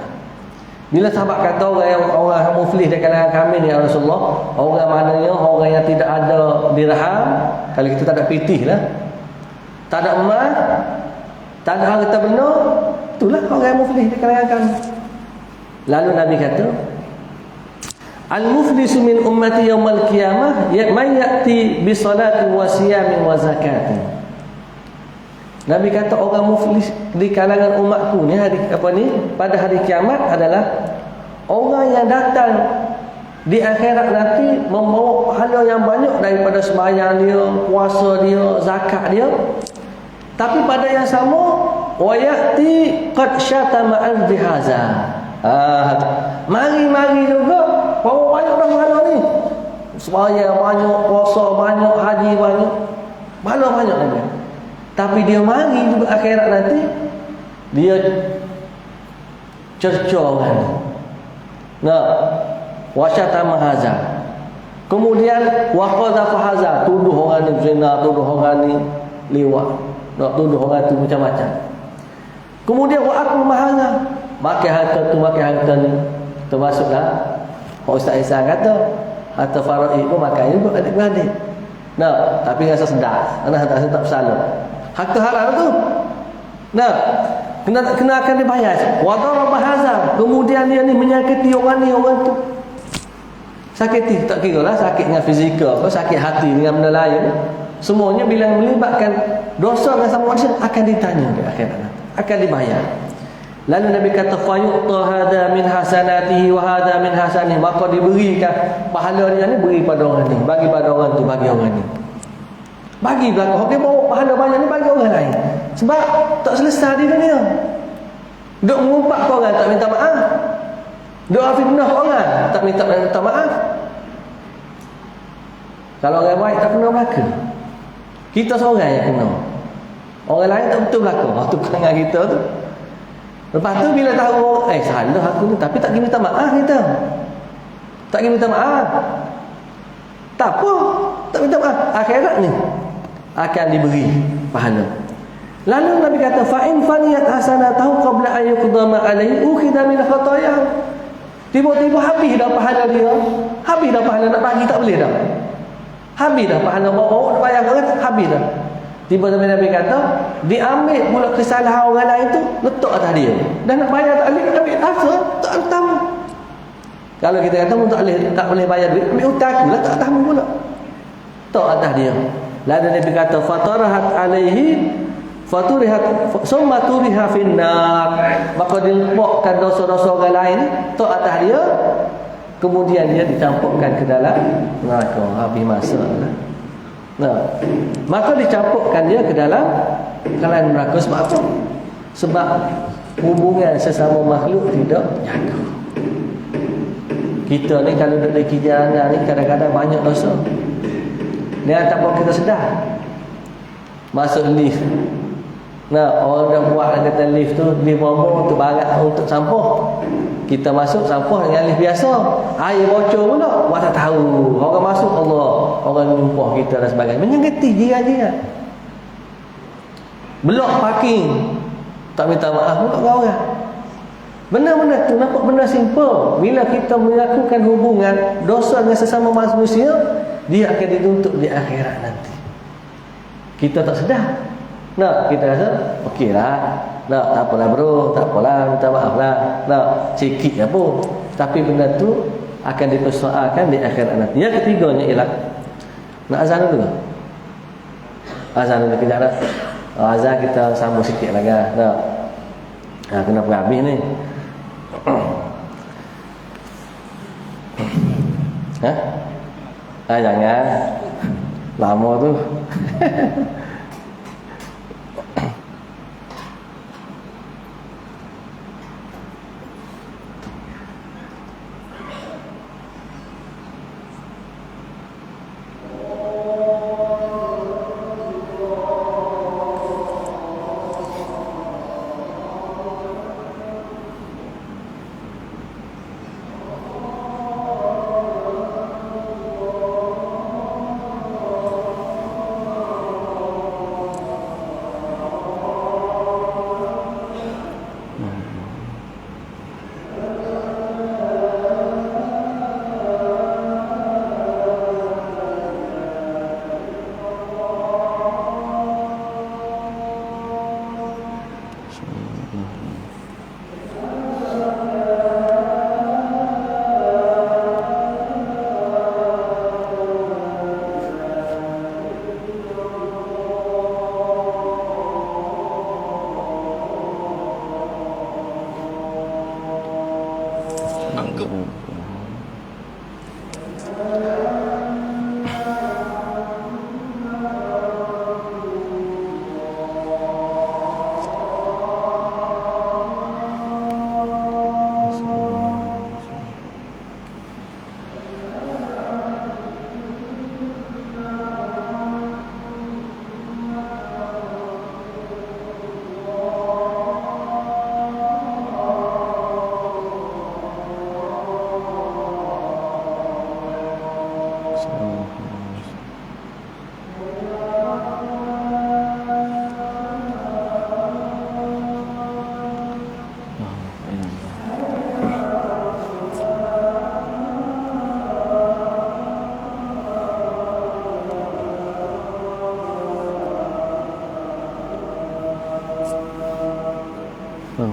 Bila sahabat kata orang muflis di kalangan kami ni ya Rasulullah, orang mananya orang yang tidak ada dirham, kalau kita tak ada pitih lah, tak ada emas, tak ada harta benda, itulah orang yang muflis di kalangan kami. Lalu Nabi kata, "Al-muflisu min ummati yaumal qiyamah man ya'ti bi salatin wa siyamin wa zakatin." Nabi kata orang muflis di kalangan umatku ni pada hari kiamat adalah orang yang datang di akhirat nanti membawa pahala yang banyak daripada sembahyang dia, puasa dia, zakat dia. Tapi pada yang sama, wa ya'ti qad syatama al-jihaza. Mari juga bawa banyak dah pahala ni. Sembahyang banyak, puasa banyak, haji banyak, pahala banyak lagi. Tapi dia mari juga akhirat nanti, dia cerca orang ni. Nah, wasyatama haza. Kemudian waqadha haza, tuduh orang ni zina, tuduh orang ni liwat, nak tuduh orang tu macam-macam. Kemudian wa aku mahanga, makan harta ni. Termasuklah Ustaz Ihsan kata, harta faraid pun makan juga adik-beradik. Nah, tapi rasa sedap. Anak tak sedap salah. Harta halal tu. Nah, kena akan dibayar. Wa daraba hazal. Kemudian dia ni menyakiti orang tu. Sakiti tak kira lah sakit dengan fizikal atau sakit hati dengan benda lain. Semuanya bila melibatkan dosa dengan sama manusia akan ditanya di akhirat nanti. Akan dibayar. Lalu Nabi kata fayu'ta hadha min hasanatihi wa hadha min hasanihi, maka diberikan pahala dia ni beri pada orang ni, bagi pada orang tu, bagi orang ni. Bagi belakang okey bawa pahala banyak ni bagi orang lain. Sebab tak selesai di dunia. Duk mengumpat ke orang tak minta maaf. Duk fitnah ke orang tak minta maaf. Kalau orang baik tak kena belaka. Kita seorang yang kena. Orang lain tak betul belaka. Waktu perangai kita tu. Lepas tu bila tahu salah aku ni tapi tak pergi minta maaf kita. Tak pergi minta maaf. Tak apa. Tak minta maaf. Akhirat ni akan diberi pahala. Lalu Nabi kata fa in faniyat hasanatahu qabla an yuqdama alayhi ukhidha min khatayah. Tiba-tiba habis dah pahala dia. Habis dah pahala nak bagi tak boleh dah. Habis dah pahala bawa nak bayar orang habis dah. Tiba-tiba Nabi kata diambil pula kesalahan orang lain tu letak atas dia. Dan nak bayar tak boleh asal tak tahu. Kalau kita kata tak boleh bayar duit, ambil hutang aku lah tak tahu pula. Tak atas dia. Lalu Nabi kata fatarahat alaihi faturihat summa turiha finnar, maka dilepaskan dosa-dosa orang lain tak atas dia, kemudian dia dicampurkan ke dalam neraka. Habis masa lah. Nah, maka dicampurkan dia ke dalam kalangan neraka. Sebab apa? Sebab hubungan sesama makhluk tidak jaga. Kita ni kalau duduk di kijana ni kadang-kadang banyak dosa. Dia tak apa kita sedar. Masuk lift. Nah, orang dah buat kata lift tu, lift bomba untuk barang untuk sampah. Kita masuk sampah dengan lift biasa. Air bocor pula, buat tak tahu. Orang masuk Allah, orang nyumpah kita dan sebagainya. Menyengketi jiran-jiran. Blok parking. Tak minta maaf pula ke orang. Benar-benar tu nampak benda simple. Bila kita melakukan hubungan dosa dengan sesama manusia, dia akan dituntut di akhirat nanti. Kita tak sedar. Nah, kita rasa okeylah. Nah, tak apalah bro, tak apalah, minta maaf lah. Nah, sikit je pun. Tapi benda tu akan dipersoalkan di akhirat nanti. Yang ketiganya ialah nak azan dulu. Azan dulu kejap dah. Azan kita sambung sikit lagi. Nah. Kenapa habis ni? Jangan lama tu.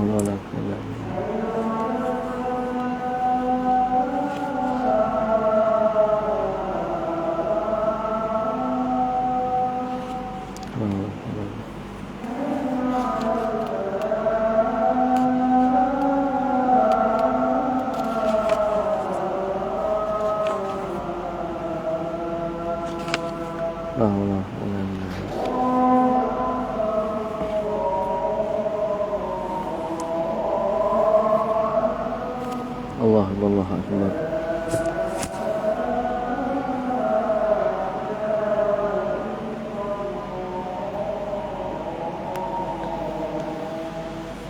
haula wala quwwata illa billah. Allahu akbar.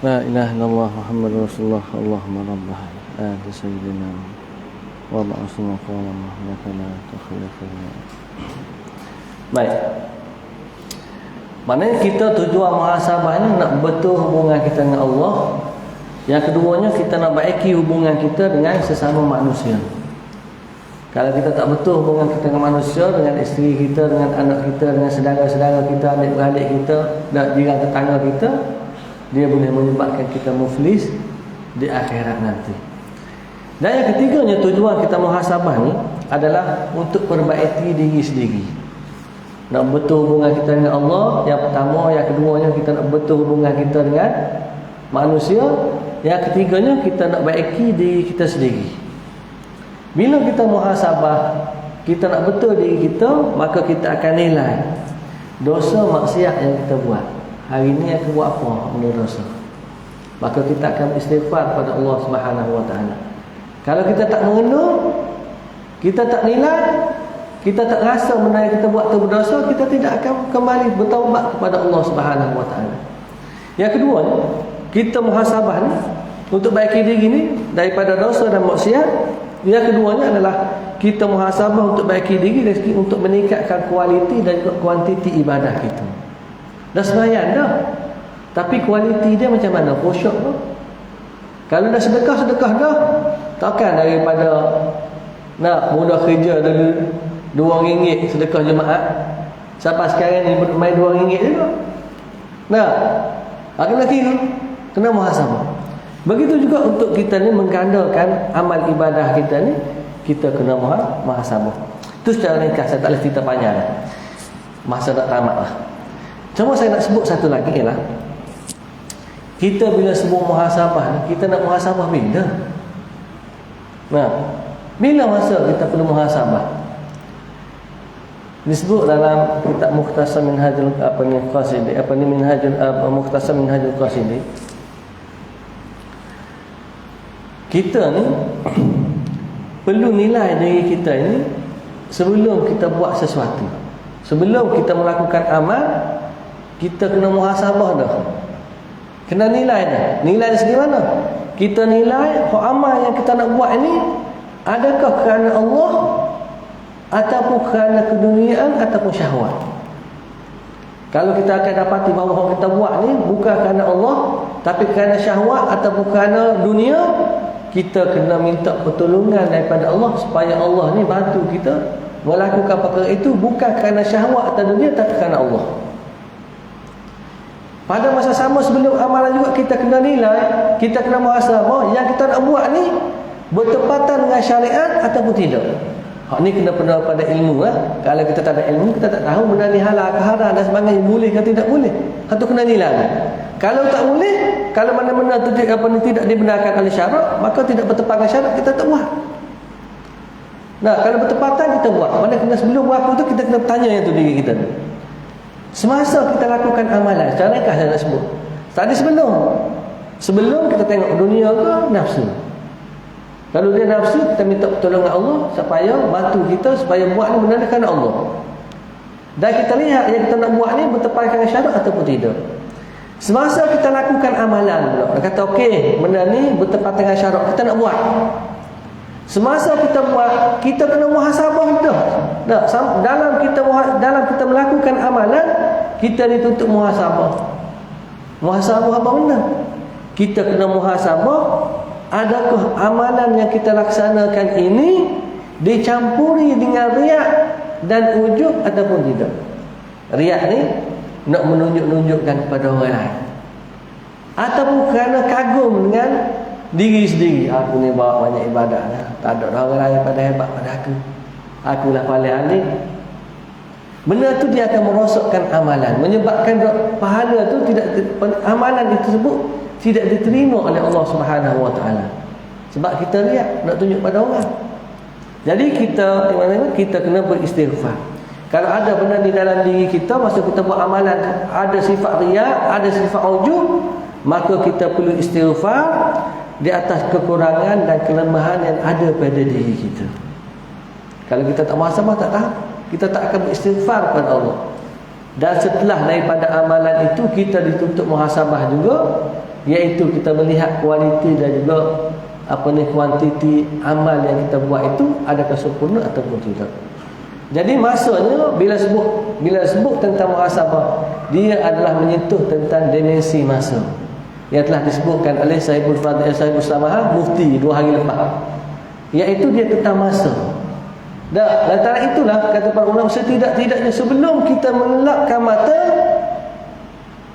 La ilaha illallah Muhammadur Rasulullah. Allahumma rabbah ali sayyidina wa ba'athna qawlan mahlakana takhilafana. Baik. Maknanya kita tujuan muhasabah ini nak betul hubungan kita dengan Allah. Yang keduanya kita nak baiki hubungan kita dengan sesama manusia. Kalau kita tak betul hubungan kita dengan manusia, dengan isteri kita, dengan anak kita, dengan saudara-saudara kita, adik-beradik kita, dan jiran tetangga kita, dia boleh menyebabkan kita muflis di akhirat nanti. Dan yang ketiganya tujuan kita muhasabah ni adalah untuk perbaiki diri sendiri. Nak betul hubungan kita dengan Allah, yang pertama. Yang keduanya kita nak betul hubungan kita dengan manusia. Yang ketiganya kita nak baiki diri kita sendiri. Bila kita muhasabah, kita nak betul diri kita, maka kita akan nilai dosa maksiat yang kita buat. Hari ini aku buat apa benda dosa. Maka kita akan istighfar pada Allah Subhanahu Wa Taala. Kalau kita tak mengenal, kita tak nilai, kita tak rasa benda yang kita buat tu berdosa, kita tidak akan kembali bertaubat kepada Allah Subhanahu Wa Taala. Yang kedua, kita muhasabah ni untuk baiki diri ni daripada dosa dan maksiat. Yang keduanya adalah kita muhasabah untuk baiki diri dan untuk meningkatkan kualiti dan juga kuantiti ibadah kita. Dah sembahyang dah, tapi kualiti dia macam mana? Khusyuk tu. Kalau dah sedekah dah, takkan daripada nak mula kerja dulu RM2 sedekah jemaah sampai sekarang ni main RM2 juga. Nah, akan lagi kena muhasabah. Begitu juga untuk kita ni menggandakan amal ibadah kita ni, kita kena muhasabah. Itu secara ringkas, saya tak boleh cerita panjang. Masa dah tamat lah. Cuma saya nak sebut satu lagi ialah, kita bila sebut muhasabah ni, kita nak muhasabah bila? Nah, bila masa kita perlu muhasabah? Disebut dalam kitab Mukhtasar Minhajul Qasidi, Mukhtasar Minhajul Qasidi. Kita ni perlu nilai diri kita ini sebelum kita buat sesuatu. Sebelum kita melakukan amal, kita kena muhasabah dah. Kena nilai dah. Nilai dari segi mana? Kita nilai amal yang kita nak buat ini, adakah kerana Allah ataupun kerana keduniaan ataupun syahwat. Kalau kita akan dapati bahawa yang kita buat ni bukan kerana Allah, tapi kerana syahwat ataupun kerana dunia, kita kena minta pertolongan daripada Allah supaya Allah ni bantu kita melakukan perkara itu bukan kerana syahwat atau dunia, tapi kerana Allah. Pada masa sama sebelum amalan juga kita kena nilai, kita kena muhasabah yang kita nak buat ni bertepatan dengan syariat ataupun tidak. Hak ni kena penuh pada ilmu lah. Kalau kita tak ada ilmu, kita tak tahu benda ni halal ke haram dan sebagainya, boleh ke tidak boleh. Hak tu kena nilai. Kalau tak boleh, kalau mana-mana tu tidak dibenarkan oleh syarak, maka tidak bertepatan syarak, kita tak buat. Nah, kalau bertepatan kita buat. Mana kena sebelum buat tu kita kena tanya yang tu diri kita. Semasa kita lakukan amalan, secara ringkas saya nak sebut. Tadi sebelum kita tengok dunia ke nafsu. Kalau dia nafsu, kita minta pertolongan Allah supaya bantu kita supaya buat ni benda kerana Allah. Dan kita lihat yang kita nak buat ni bertepatan dengan syarak ataupun tidak. Semasa kita lakukan amalan pula, dia kata okey, benda ni bertepatan dengan syarak, kita nak buat. Semasa kita buat, kita kena muhasabah dah. Dalam kita melakukan amalan, kita dituntut muhasabah. Muhasabah apa benda? Kita kena muhasabah, adakah amalan yang kita laksanakan ini dicampuri dengan riak dan ujub ataupun tidak? Riak ni nak menunjuk-nunjukkan kepada orang lain. ataupun kerana kagum dengan diri sendiri. Aku ni bawa banyak ibadat dah, tak ada orang lain pada hebat pada aku, akulah paling alim. Benda tu dia akan merosakkan amalan, menyebabkan pahala tu tidak, amalan itu tersebut tidak diterima oleh Allah Subhanahu Wa Taala. Sebab kita riak, nak tunjuk pada orang. Jadi kita kena beristighfar. Kalau ada benda di dalam diri kita masa kita buat amalan ada sifat riak, ada sifat ujub, maka kita perlu istighfar di atas kekurangan dan kelemahan yang ada pada diri kita. Kalau kita tak muhasabah, tak tahu, kita tak akan beristighfar kepada Allah. Dan setelah daripada amalan itu kita dituntut muhasabah juga, iaitu kita melihat kualiti dan juga kuantiti amal yang kita buat itu adakah sempurna ataupun tidak. Jadi masanya bila sebut tentang muhasabah, dia adalah menyentuh tentang dimensi masa yang telah disebutkan oleh Sahibul Fadhil Sahibul Samahah Mufti 2 hari lepas, iaitu dia tentang masa. Dan lantaran itulah kata para ulama, setidak-tidaknya sebelum kita mengelapkan mata,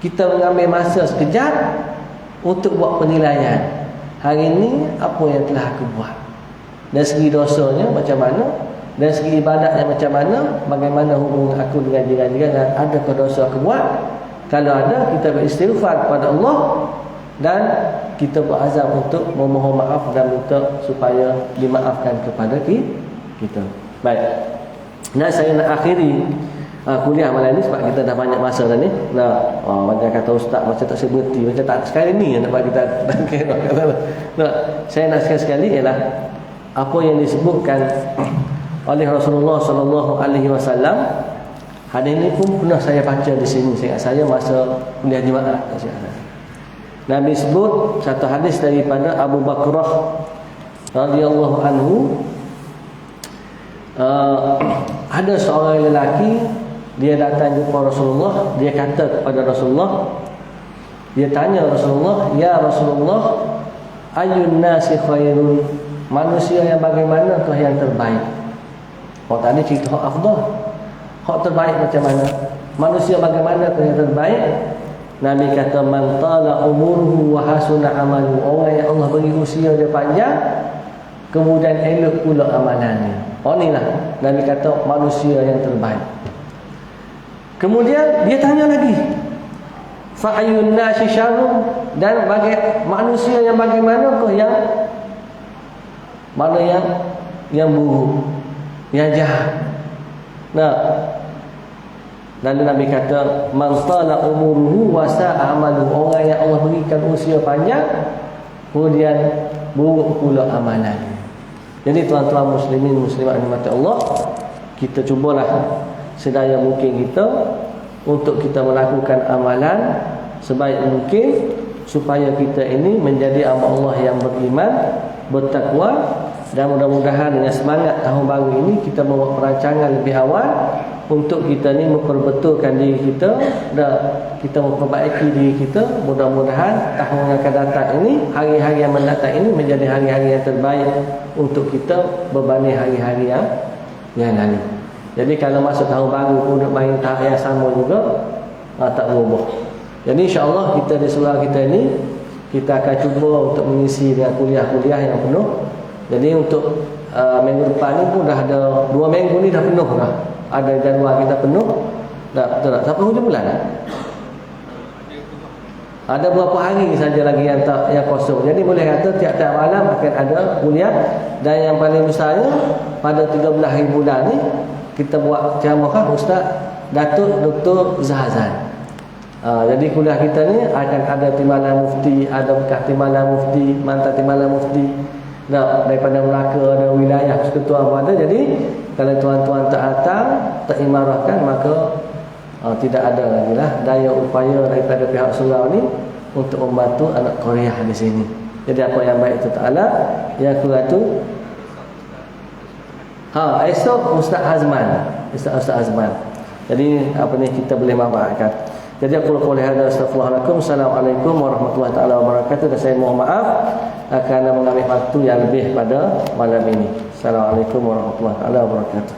kita mengambil masa sekejap untuk buat penilaian. Hari ini apa yang telah aku buat, dari segi dosanya macam mana, dari segi ibadatnya macam mana, bagaimana hubungan aku dengan jiran-jiran, dan adakah dosa aku buat. Kalau ada, kita beristighfar kepada Allah dan kita berazam untuk memohon maaf dan minta supaya dimaafkan kepada kita. Baik. Nah, saya nak akhiri kuliah malam ni sebab kita dah banyak masa dah ni. Macam kata ustaz, macam tak saya berhenti, macam tak sekali ni yang dapat kita saya nak sekali-sekali ialah apa yang disebutkan oleh Rasulullah sallallahu alaihi wasallam. Hadis ni pun pernah saya baca di sini, saya masa kuliah Jumaat. Nabi sebut satu hadis daripada Abu Bakrah radhiyallahu anhu. Ada seorang lelaki, dia datang jumpa Rasulullah. Dia kata kepada Rasulullah, dia tanya Rasulullah, ya Rasulullah, ayyun nasi khairun, manusia yang bagaimanakah yang terbaik? Hak tadi cerita hak afdal, hak terbaik macam mana, manusia bagaimanakah yang terbaik? Nabi kata, man tala umuruhu wa hasuna amalu, orang yang Allah beri usia dia panjang, kemudian elok pula amalannya. Inilah Nabi kata manusia yang terbaik. Kemudian dia tanya lagi, fa ayyun nasi syarrun, dan manusia yang bagaimanakah yang buruk, yang jahat. Lalu Nabi kata, man tala umuruhu wa sa'a amaluhu, orang yang Allah berikan usia panjang kemudian buruk pula amalannya. Jadi tuan-tuan muslimin muslimat rahmati Allah, kita cubalah sedaya mungkin kita untuk kita melakukan amalan sebaik mungkin supaya kita ini menjadi hamba Allah yang beriman, bertakwa, dan mudah-mudahan dengan semangat tahun baru ini kita membuat perancangan lebih awal untuk kita ni memperbetulkan diri kita dan kita memperbaiki diri kita. Mudah-mudahan tahun yang akan datang ini, hari-hari yang mendatang ini menjadi hari-hari yang terbaik untuk kita berbanding hari-hari yang lalu. Jadi kalau masuk tahun baru pun duduk main tahap yang sama juga, tak berubah. Jadi insya-Allah kita di sekolah kita ini kita akan cuba untuk mengisi dengan kuliah-kuliah yang penuh. Jadi untuk minggu depan ni pun dah ada 2 minggu ni dah penuh dah. Ada jadual kita penuh dah, betul tak? Sampai hujung bulan dah. Ada berapa hari saja lagi yang kosong. Jadi boleh kata tiap-tiap malam akan ada kuliah. Dan yang paling besarnya pada 13 hari bulan ni kita buat ceramah Ustaz Datuk Dr. Zahazan. Jadi kuliah kita ni akan ada timbalan mufti, ada bekas timbalan mufti, mantan timbalan mufti. Daripada Melaka, ada wilayah persekutuan pun ada. Jadi kalau tuan-tuan tak datang, tak imarahkan, maka tidak ada lagi lah daya upaya daripada pihak surau ni untuk membantu anak Korea di sini. Jadi apa yang baik itu Ta'ala, yang kurang tu esok Ustaz Azman. Jadi apa ni kita boleh manfaatkan. Jadi aku qul hadza astaghfirullahalazim. Assalamualaikum warahmatullahi taala wabarakatuh. Dan saya mohon maaf kerana mengambil waktu yang lebih pada malam ini. Assalamualaikum warahmatullahi taala wabarakatuh.